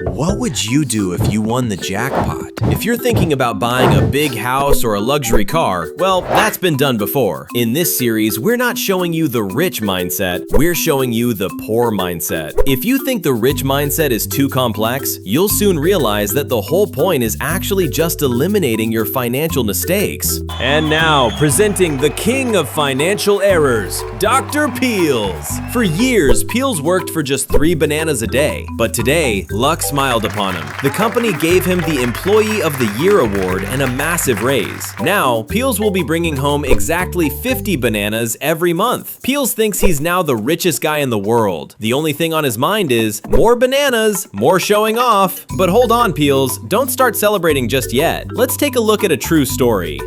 What would you do if you won the jackpot? If you're thinking about buying a big house or a luxury car, well, that's been done before. In this series, we're not showing you the rich mindset, we're showing you the poor mindset. If you think the rich mindset is too complex, you'll soon realize that the whole point is actually just eliminating your financial mistakes. And now, presenting the king of financial errors, Dr. Peels. For years, Peels worked for just 3 bananas a day, but today, luck smiled upon him. The company gave him the Employee of the Year award and a massive raise. Now, Peels will be bringing home exactly 50 bananas every month. Peels thinks he's now the richest guy in the world. The only thing on his mind is more bananas, more showing off. But hold on, Peels, don't start celebrating just yet. Let's take a look at a true story.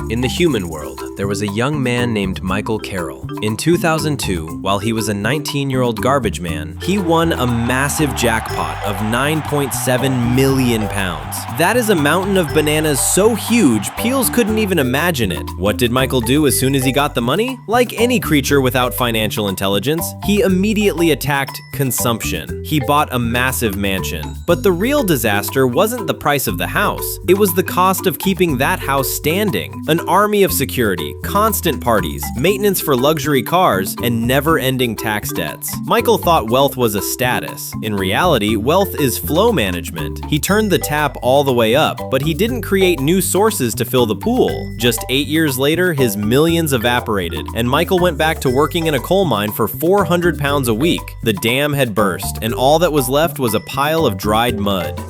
In the human world, there was a young man named Michael Carroll. In 2002, while he was a 19-year-old garbage man, he won a massive jackpot of 9.7 million pounds. That is a mountain of bananas so huge, Peels couldn't even imagine it. What did Michael do as soon as he got the money? Like any creature without financial intelligence, he immediately attacked consumption. He bought a massive mansion. But the real disaster wasn't the price of the house. It was the cost of keeping that house standing. An army of security, constant parties, maintenance for luxury cars, and never-ending tax debts. Michael thought wealth was a status. In reality, wealth is flow management. He turned the tap all the way up, but he didn't create new sources to fill the pool. Just 8 years later, his millions evaporated, and Michael went back to working in a coal mine for 400 pounds a week. The dam had burst, and all that was left was a pile of dried mud.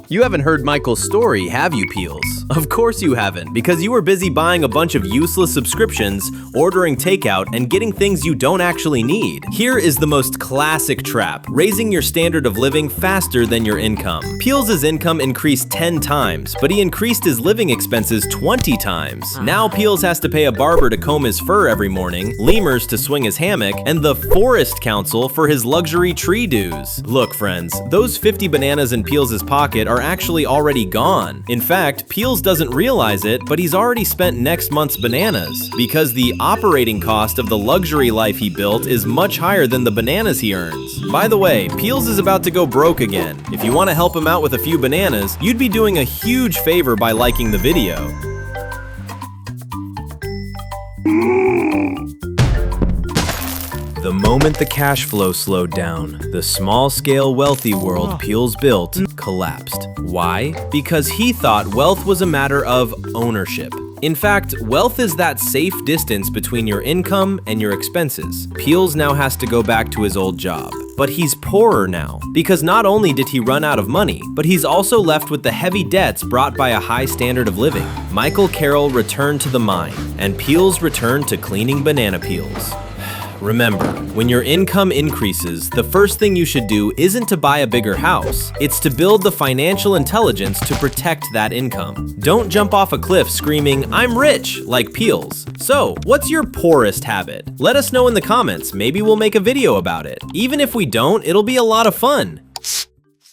You haven't heard Michael's story, have you, Peels? Of course you haven't, because you were busy buying a bunch of useless subscriptions, ordering takeout, and getting things you don't actually need. Here is the most classic trap, raising your standard of living faster than your income. Peels' income increased 10 times, but he increased his living expenses 20 times. Now Peels has to pay a barber to comb his fur every morning, lemurs to swing his hammock, and the Forest Council for his luxury tree dues. Look, friends, those 50 bananas in Peels' pocket are actually already gone. In fact, Peels doesn't realize it, but he's already spent next month's bananas, because the operating cost of the luxury life he built is much higher than the bananas he earns. By the way, Peels is about to go broke again. If you want to help him out with a few bananas, you'd be doing a huge favor by liking the video. The moment the cash flow slowed down, the small-scale wealthy world Peels built collapsed. Why? Because he thought wealth was a matter of ownership. In fact, wealth is that safe distance between your income and your expenses. Peels now has to go back to his old job. But he's poorer now, because not only did he run out of money, but he's also left with the heavy debts brought by a high standard of living. Michael Carroll returned to the mine, and Peels returned to cleaning banana peels. Remember, when your income increases, the first thing you should do isn't to buy a bigger house. It's to build the financial intelligence to protect that income. Don't jump off a cliff screaming, "I'm rich," like Peels. So, what's your poorest habit? Let us know in the comments, maybe we'll make a video about it. Even if we don't, it'll be a lot of fun.